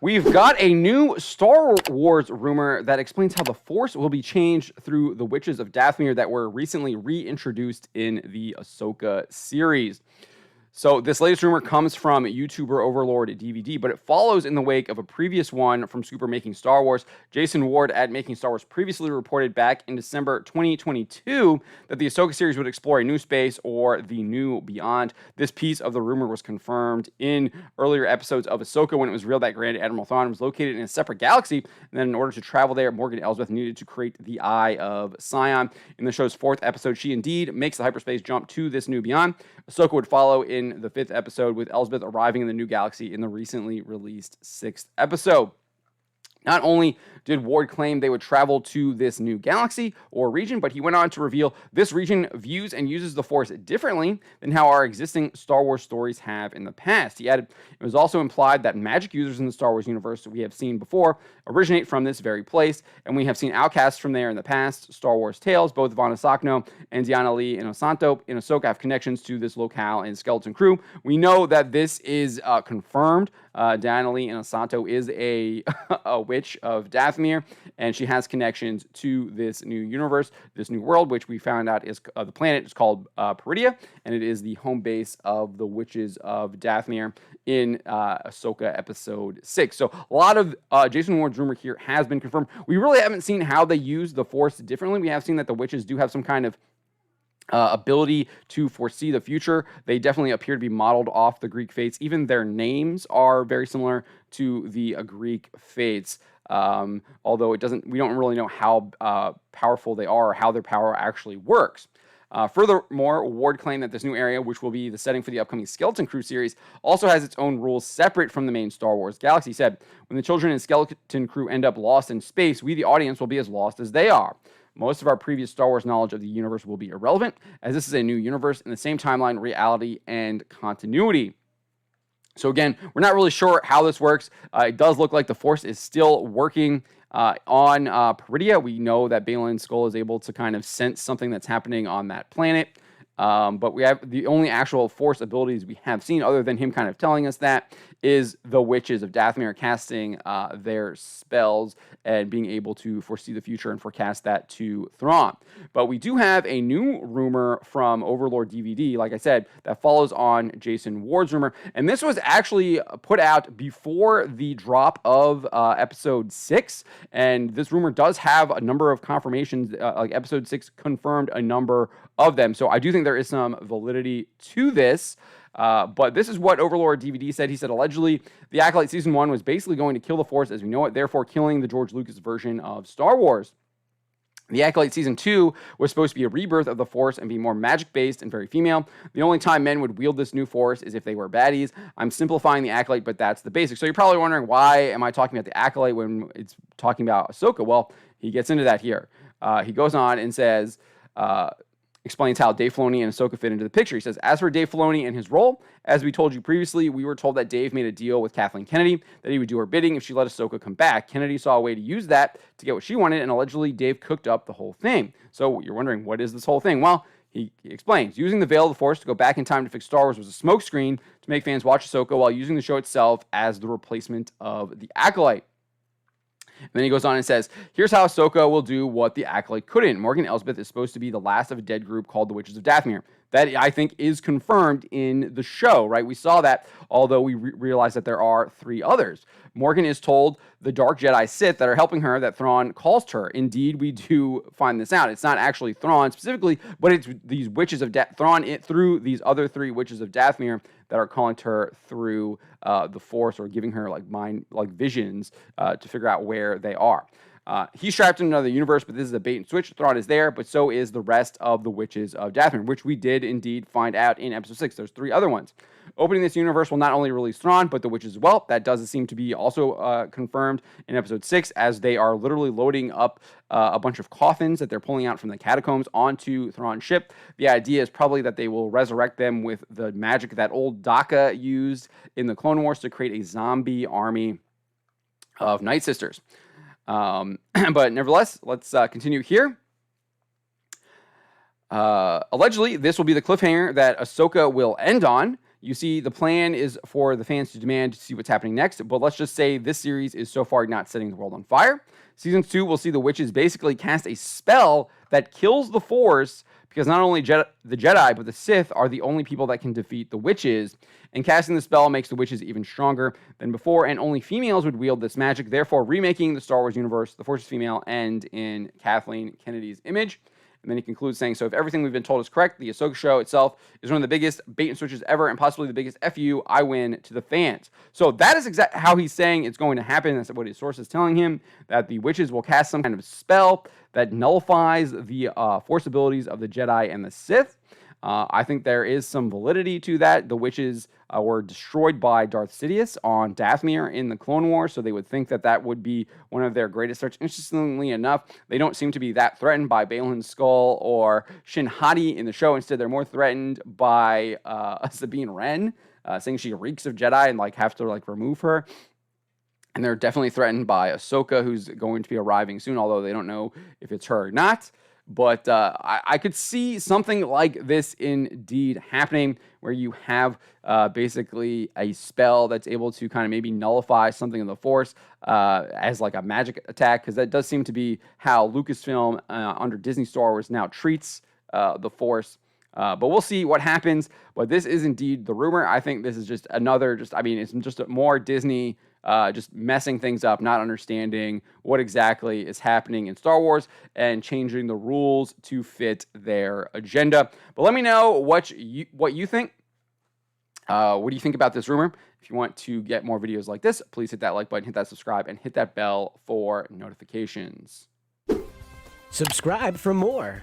We've got a new Star Wars rumor that explains how the Force will be changed through the Witches of Dathomir that were recently reintroduced in the Ahsoka series. So this latest rumor comes from YouTuber Overlord DVD, but it follows in the wake of a previous one from Scooper Making Star Wars. Jason Ward at Making Star Wars previously reported back in December 2022 that the Ahsoka series would explore a new space or the new beyond. This piece of the rumor was confirmed in earlier episodes of Ahsoka when it was revealed that Grand Admiral Thrawn was located in a separate galaxy, and then in order to travel there, Morgan Elsbeth needed to create the Eye of Sion. In the show's fourth episode, she indeed makes the hyperspace jump to this new beyond. Ahsoka would follow in the fifth episode, with Elsbeth arriving in the new galaxy in the recently released sixth episode. Not only did Ward claim they would travel to this new galaxy or region, but he went on to reveal this region views and uses the Force differently than how our existing Star Wars stories have in the past. He added, it was also implied that magic users in the Star Wars universe that we have seen before originate from this very place, and we have seen outcasts from there in the past. Star Wars tales, both Vana Sakno and Diana Lee and Osanto in Ahsoka have connections to this locale and skeleton crew. We know that this is confirmed. Diana Lee and Osanto is a witch of Dathomir, and she has connections to this new universe, this new world, which we found out is the planet is called Peridia, and it is the home base of the witches of Dathomir in Ahsoka episode 6. So a lot of Jason Ward's rumor here has been confirmed. We really haven't seen how they use the Force differently. We have seen that the witches do have some kind of ability to foresee the future. They definitely appear to be modeled off the Greek fates. Even their names are very similar to the Greek fates. Although we don't really know how powerful they are or how their power actually works. Furthermore, Ward claimed that this new area, which will be the setting for the upcoming Skeleton Crew series, also has its own rules separate from the main Star Wars galaxy. He said, when the children in Skeleton Crew end up lost in space, we, the audience, will be as lost as they are. Most of our previous Star Wars knowledge of the universe will be irrelevant, as this is a new universe in the same timeline, reality, and continuity. So again, we're not really sure how this works. It does look like the Force is still working on Peridia. We know that Baylan Skoll is able to kind of sense something that's happening on that planet. But we have the only actual Force abilities we have seen, other than him kind of telling us that, is the Witches of Dathomir casting their spells and being able to foresee the future and forecast that to Thrawn. But we do have a new rumor from Overlord DVD, like I said, that follows on Jason Ward's rumor. And this was actually put out before the drop of Episode 6. And this rumor does have a number of confirmations, like Episode 6 confirmed a number of them. So I do think there is some validity to this. But this is what Overlord DVD said. He said, allegedly, The Acolyte Season 1 was basically going to kill the Force as we know it, therefore killing the George Lucas version of Star Wars. The Acolyte Season 2 was supposed to be a rebirth of the Force and be more magic-based and very female. The only time men would wield this new Force is if they were baddies. I'm simplifying the Acolyte, but that's the basics. So you're probably wondering, why am I talking about the Acolyte when it's talking about Ahsoka? Well, he gets into that here. He goes on and says... explains how Dave Filoni and Ahsoka fit into the picture. He says, as for Dave Filoni and his role, as we told you previously, we were told that Dave made a deal with Kathleen Kennedy that he would do her bidding if she let Ahsoka come back. Kennedy saw a way to use that to get what she wanted, and allegedly Dave cooked up the whole thing. So you're wondering, what is this whole thing? Well, he explains, using the veil of the Force to go back in time to fix Star Wars was a smokescreen to make fans watch Ahsoka while using the show itself as the replacement of the Acolyte. And then he goes on and says, here's how Ahsoka will do what the Acolyte couldn't. Morgan Elsbeth is supposed to be the last of a dead group called the Witches of Dathomir. That, I think, is confirmed in the show, right? We saw that, although we realize that there are 3 others. Morgan is told the Dark Jedi Sith that are helping her that Thrawn calls to her. Indeed, we do find this out. It's not actually Thrawn specifically, but it's these witches of Thrawn through these other 3 witches of Dathomir that are calling to her through the Force, or giving her like visions to figure out where they are. He's trapped in another universe, but this is a bait and switch. Thrawn is there, but so is the rest of the witches of Dathomir, which we did indeed find out in Episode 6. There's 3 other ones. Opening this universe will not only release Thrawn, but the witches as well. That does seem to be also confirmed in Episode 6, as they are literally loading up a bunch of coffins that they're pulling out from the catacombs onto Thrawn's ship. The idea is probably that they will resurrect them with the magic that old Daka used in the Clone Wars to create a zombie army of Night Sisters. But nevertheless, let's continue here. Allegedly, this will be the cliffhanger that Ahsoka will end on. You see, the plan is for the fans to demand to see what's happening next, but let's just say this series is so far not setting the world on fire. Season 2 will see the witches basically cast a spell that kills the Force, because not only the Jedi, but the Sith are the only people that can defeat the witches. And casting the spell makes the witches even stronger than before, and only females would wield this magic, therefore remaking the Star Wars universe, the Force is female, and in Kathleen Kennedy's image. And then he concludes saying, so if everything we've been told is correct, the Ahsoka show itself is one of the biggest bait and switches ever, and possibly the biggest FU I win to the fans. So that is exactly how he's saying it's going to happen. That's what his source is telling him, that the witches will cast some kind of spell that nullifies the force abilities of the Jedi and the Sith. I think there is some validity to that. The witches were destroyed by Darth Sidious on Dathomir in the Clone Wars, so they would think that that would be one of their greatest threats. Interestingly enough, they don't seem to be that threatened by Balin's skull or Shin Hati in the show. Instead, they're more threatened by Sabine Wren, saying she reeks of Jedi and have to remove her. And they're definitely threatened by Ahsoka, who's going to be arriving soon, although they don't know if it's her or not. But I could see something like this indeed happening, where you have basically a spell that's able to kind of maybe nullify something in the Force as a magic attack, because that does seem to be how Lucasfilm under Disney Star Wars now treats the Force. But we'll see what happens. But this is indeed the rumor. I think this is just another, it's just more Disney just messing things up, not understanding what exactly is happening in Star Wars and changing the rules to fit their agenda. But let me know what you think. What do you think about this rumor? If you want to get more videos like this, please hit that like button, hit that subscribe, and hit that bell for notifications. Subscribe for more.